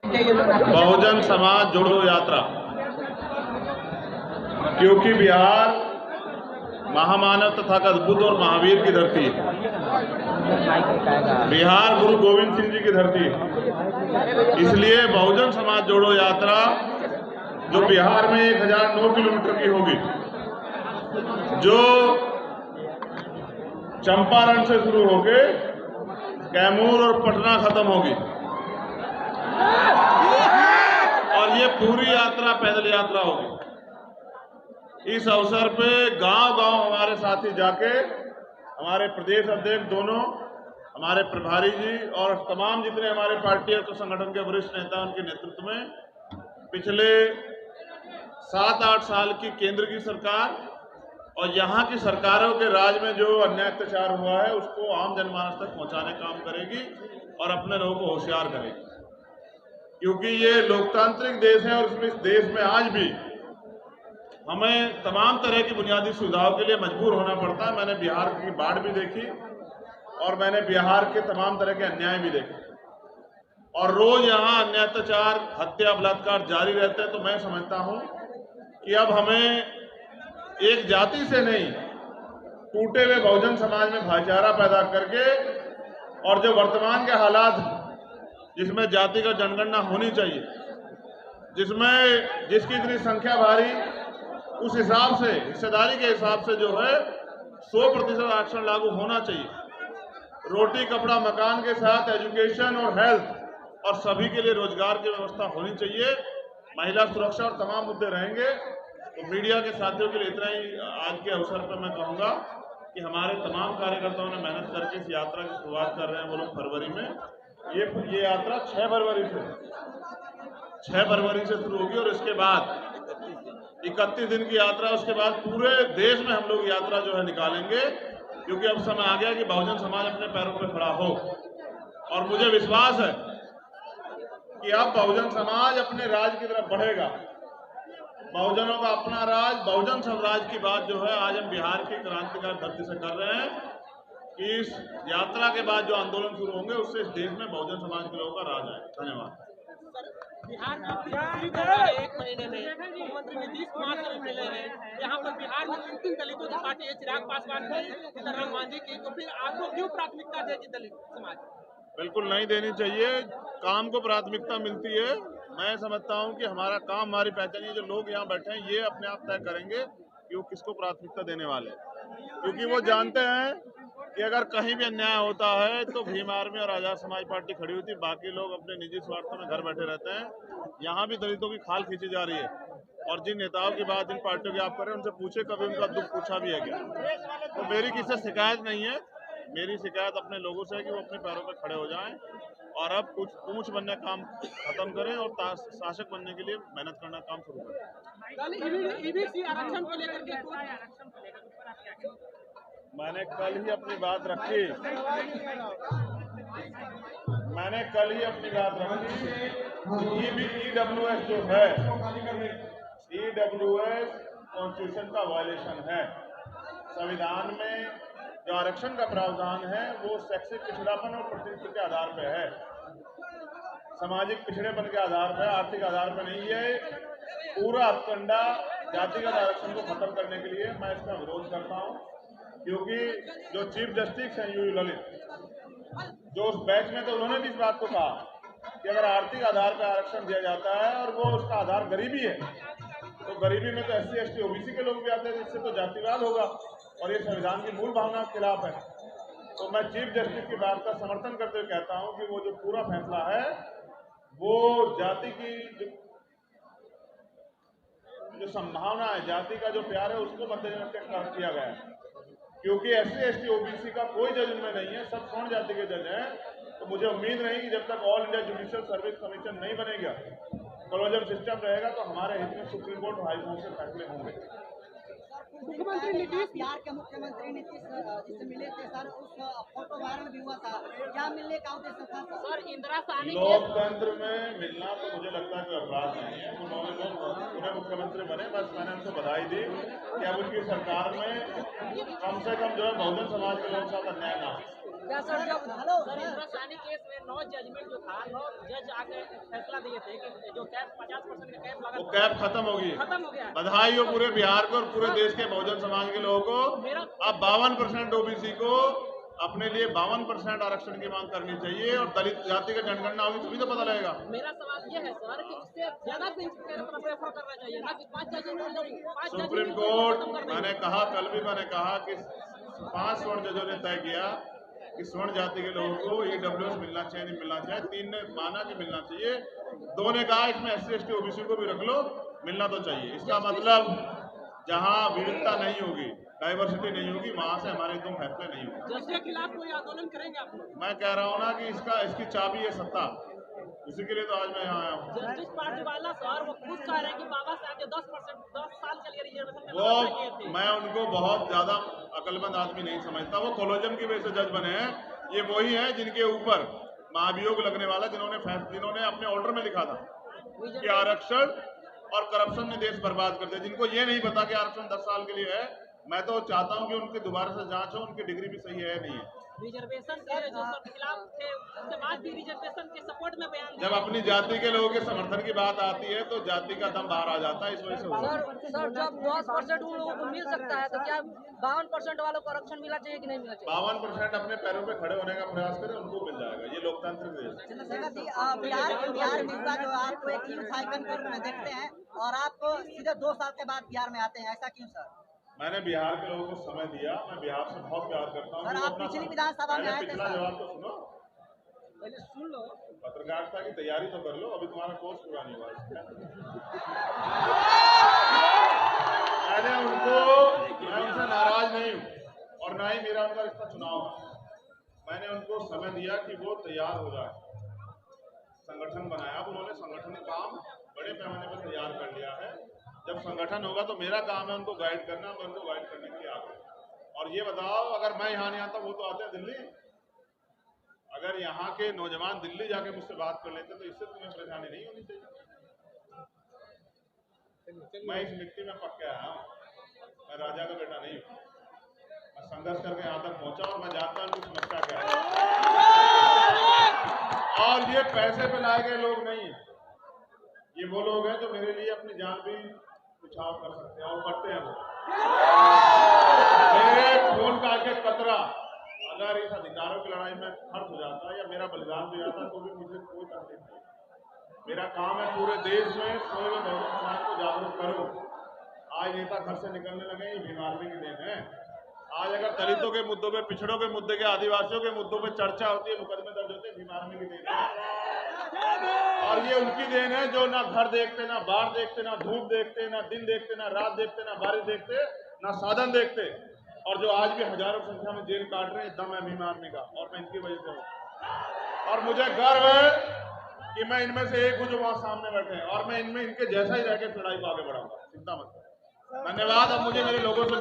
बहुजन समाज जोड़ो यात्रा, क्योंकि बिहार महामानव तथागत बुद्ध और महावीर की धरती है। बिहार गुरु गोविंद सिंह जी की धरती है। इसलिए बहुजन समाज जोड़ो यात्रा जो बिहार में 1009 किलोमीटर की होगी, जो चंपारण से शुरू होकर कैमूर और पटना खत्म होगी, और ये पूरी यात्रा पैदल यात्रा होगी। इस अवसर पे गांव-गांव हमारे साथी जाके, हमारे प्रदेश अध्यक्ष दोनों, हमारे प्रभारी जी और तमाम जितने हमारे पार्टी और संगठन के वरिष्ठ नेता उनके नेतृत्व में पिछले 7-8 साल की केंद्र की सरकार और यहाँ की सरकारों के राज में जो अन्याय अत्याचार हुआ है उसको आम जनमानस तक पहुंचाने का काम करेगी और अपने लोगों को होशियार करेगी। क्योंकि ये लोकतांत्रिक देश है और इस देश में आज भी हमें तमाम तरह की बुनियादी सुविधाओं के लिए मजबूर होना पड़ता है। मैंने बिहार की बाढ़ भी देखी और मैंने बिहार के तमाम तरह के अन्याय भी देखे, और रोज यहाँ अन्याय अत्याचार, हत्या, बलात्कार जारी रहते हैं। तो मैं समझता हूँ कि अब हमें एक जाति से नहीं, टूटे हुए बहुजन समाज में भाईचारा पैदा करके, और जो वर्तमान के हालात जिसमें जाति का जनगणना होनी चाहिए, जिसमें जिसकी इतनी संख्या भारी, उस हिसाब से हिस्सेदारी के हिसाब से जो है 100% आरक्षण लागू होना चाहिए। रोटी कपड़ा मकान के साथ एजुकेशन और हेल्थ और सभी के लिए रोजगार की व्यवस्था होनी चाहिए। महिला सुरक्षा और तमाम मुद्दे रहेंगे। तो मीडिया के साथियों के लिए इतना ही आज के अवसर पर मैं कहूँगा कि हमारे तमाम कार्यकर्ताओं ने मेहनत करके इस यात्रा की शुरुआत कर रहे हैं वो लोग फरवरी में। ये यात्रा 6 फरवरी से शुरू होगी और इसके बाद 31 दिन की यात्रा, उसके बाद पूरे देश में हम लोग यात्रा जो है निकालेंगे, क्योंकि अब समय आ गया कि बहुजन समाज अपने पैरों पर खड़ा हो। और मुझे विश्वास है कि अब बहुजन समाज अपने राज की तरफ बढ़ेगा। बहुजनों का अपना राज, बहुजन स्वराज की बात जो है आज हम बिहार की क्रांतिकारी धरती से कर रहे हैं कि इस यात्रा के बाद जो आंदोलन शुरू होंगे उससे इस देश में बहुजन समाज के लोगों का राज आए। धन्यवाद। बिहार में 1 महीने में मुख्यमंत्री नीतीश कुमार से भी मिले हैं। यहाँ पर बिहार में 3 दलितों की पार्टी है, चिराग पासवान की, सीताराम मांझी की, तो फिर आपको क्यों प्राथमिकता देगी दलित समाज? बिल्कुल नहीं देनी चाहिए। काम को प्राथमिकता मिलती है। मैं समझता हूँ कि हमारा काम, हमारी पहचान, ये जो लोग यहाँ बैठे हैं ये अपने आप तय करेंगे कि वो किसको प्राथमिकता देने वाले हैं, क्योंकि वो जानते हैं कि अगर कहीं भी अन्याय होता है तो भीम आर्मी और आजाद समाज पार्टी खड़ी हुई थी। बाकी लोग अपने निजी स्वार्थों में घर बैठे रहते हैं। यहाँ भी दलितों की खाल खींची जा रही है, और जिन नेताओं की बात, जिन पार्टियों की आप कर रहे हैं, उनसे पूछे कभी उनका दुख पूछा भी है क्या? तो मेरी किसी से शिकायत नहीं है। मेरी शिकायत अपने लोगों से है कि वो अपने पैरों पर खड़े हो जाएं और अब कुछ पूंछ बनने का काम खत्म करें और शासक बनने के लिए मेहनत करना काम शुरू करें। ईबीसी आरक्षण को लेकर के मैंने कल ही अपनी बात रखी। EWS जो है, EWS कॉन्स्टिट्यूशन का वायलेशन है। संविधान में जो आरक्षण का प्रावधान है वो शैक्षिक पिछड़ापन और प्रतिनिधित्व के आधार पर है, सामाजिक पिछड़ेपन के आधार पर, आर्थिक आधार पर नहीं है। पूरा अखंडा जातिगत आरक्षण को खत्म करने के लिए मैं इसका विरोध करता हूँ, क्योंकि जो चीफ जस्टिस हैं यूयू ललित, जो उस बैच में, तो उन्होंने भी इस बात को कहा कि अगर आर्थिक आधार पर आरक्षण दिया जाता है और वो उसका आधार गरीबी है, तो गरीबी में तो SC, ST, OBC के लोग भी आते हैं, इससे तो जातिवाद होगा और ये संविधान की मूल भावना के खिलाफ है। तो मैं चीफ जस्टिस की बात का समर्थन करते हुए कहता हूं कि वो जो पूरा फैसला है वो जाति की जो संभावना है, जाति का जो प्यार है, उसको मद्देनजर रखकर किया गया है। क्योंकि SC, ST, OBC का कोई जज उनमें नहीं है, सब स्वर्ण जाति के जज हैं। तो मुझे उम्मीद नहीं कि जब तक all India judicial service commission नहीं बनेगा, कोलिजियम सिस्टम रहेगा, तो हमारे हित में सुप्रीम कोर्ट, हाई कोर्ट से फैसले होंगे। मुख्यमंत्री नीतीश, बिहार के मुख्यमंत्री नीतीश जिससे मिले थे सर, उस फोटो वायरल भी हुआ था, क्या मिलने का उद्देश्य था सर? इंदिरा साहनी लोकतंत्र में मिलना तो मुझे लगता है कि अपराध नहीं है। उन्हें मुख्यमंत्री बने, बस मैंने उनको बधाई दी कि अब उनकी सरकार में कम से कम जो है बहुजन समाज के लोगों के साथ अन्याय ना हो। क्या सर जब सर इंदिरा साहनी केस में 9 जजमेंट जो था 9 जज आके फैसला दिए थे कि जो कैप 50% का कैप लगा वो कैप खत्म हो गई, खत्म हो गया। बधाई हो पूरे बिहार को और पूरे देश के बहुजन समाज के लोगों को। अब 52% ओबीसी को अपने लिए 52% आरक्षण की मांग करनी चाहिए और दलित जाति का जनगणना होगी तभी तो पता लगेगा। मेरा सवाल ये है सर कि उससे ज्यादा बेंच प्रेफर करना चाहिए ना कि 5 जज सुप्रीम कोर्ट, मैंने कहा कल भी मैंने कहा कि 5 स्वर्ण जजों ने तय किया कि स्वर्ण जाति के लोगों को EWS मिलना चाहिए, नहीं मिलना चाहिए। 3 ने माना कि मिलना चाहिए, 2 ने कहा इसमें SC ST OBC को भी रख लो, मिलना तो चाहिए। इसका मतलब जहां विविधता नहीं होगी, डाइवर्सिटी नहीं होगी, वहां से हमारे एकदम फैसले नहीं होंगे। जज के खिलाफ कोई आंदोलन करेंगे आप लोग? मैं कह रहा हूं ना कि इसकी चाबी है सत्ता, उसी के लिए तो आज मैं यहाँ आया हूँ। जस्टिस पार्टी वाला सर वो खुद कह रहे हैं कि बाबा साहब जो 10 साल के लिए रिजर्वेशन वो मैं उनको बहुत ज्यादा अकलमंद आदमी नहीं समझता। वो कोलोजन की वजह से जज बने हैं। ये वही है जिनके ऊपर महाभियोग लगने वाला, जिन्होंने अपने ऑर्डर में लिखा था कि आरक्षण और करप्शन ने देश बर्बाद कर दिया। जिनको ये नहीं पता कि आरक्षण 10 साल के लिए है, मैं तो चाहता हूं कि उनकी दोबारा से जांच हो, उनकी डिग्री भी सही है नहीं है। रिजर्वेशन के जो सब खिलाफ थे उसके बाद भी रिजर्वेशन के सपोर्ट में बयान जब अपनी जाति के लोगों के समर्थन की बात आती है तो जाति का दम बाहर आ जाता है, इस वजह से सर जब 10% उन लोगों को मिल सकता है तो क्या 52% वालों को आरक्षण मिलना चाहिए कि नहीं मिलना चाहिए? 52% अपने पैरों पे खड़े होने का प्रयास करें, उनको मिल जाएगा। ये लोकतांत्रिक देश है। चंद्रशेखर जी, बिहार में इस बार जो आपको एक यूथ आइकन के रूप में देखते हैं और आप सीधे 2 साल के बाद बिहार में आते हैं, ऐसा क्यों सर? मैंने बिहार के लोगों को समय दिया, मैं बिहार से बहुत प्यार करता हूँ। सर आप पिछली विधानसभा में आए थे पिछला सर। जवाब तो सुनो, पहले सुन लो। पत्रकारिता की तैयारी तो कर लो, अभी तुम्हारा कोर्स पूरा नहीं हुआ। मैं उनसे नाराज नहीं हूँ और ना ही मेरा उनका रिश्ता चुनाव का। मैंने उनको समय दिया कि वो तैयार हो जाए, संगठन बनाया। अब उन्होंने संगठन काम बड़े पैमाने पर तैयार कर लिया है। जब संगठन होगा तो मेरा काम है उनको गाइड करना, मैं उनको गाइड करने के लिए आता हूँ। और ये बताओ, अगर मैं यहाँ नहीं आता वो तो आते हैं दिल्ली। अगर यहाँ के नौजवान दिल्ली जाके मुझसे बात कर लेते तो इससे तुम्हें परेशानी नहीं होनी चाहिए। मैं इस मिट्टी में पक के आया हूँ, मैं राजा का बेटा नहीं हूँ। मैं संघर्ष करके यहाँ तक पहुंचा और मैं जानता हूँ कि समस्या क्या है। और ये पैसे पे लाए गए लोग नहीं है, ये वो लोग हैं जो मेरे लिए अपनी जान भी निछावर कर सकते हैं और करते हैं। वो मेरे खून का एक कतरा अगर इस अधिकारों की लड़ाई में खर्च हो जाता या मेरा बलिदान हो जाता तो भी मुझे कोई तकलीफ नहीं। मेरा काम है पूरे देश में सोए हुए बहुजन समाज को जागरूक करूं। आज नेता घर से निकलने लगे, ये भीम आर्मी की देन है। आज अगर दलितों के मुद्दों पे, पिछड़ों के मुद्दे के, आदिवासियों के मुद्दों पे चर्चा होती है, मुकदमे दर्ज होते हैं, भीम आर्मी की देन है। और ये उनकी देन है जो ना घर देखते, ना बाढ़ देखते, ना धूप देखते, ना दिन देखते, ना रात देखते, ना बारिश देखते, ना साधन देखते, और जो आज भी हजारों की संख्या में जेल काट रहे हैं। दम है भीम आर्मी का और मैं इनकी वजह से हूँ। और मुझे गर्व है कि मैं इनमें से एक हूँ जो वहां सामने बैठे हैं और मैं इनमें इनके जैसा ही रह के लड़ाई को आगे बढ़ाऊंगा। चिंता मत करो। धन्यवाद। अब मुझे मेरे लोगों से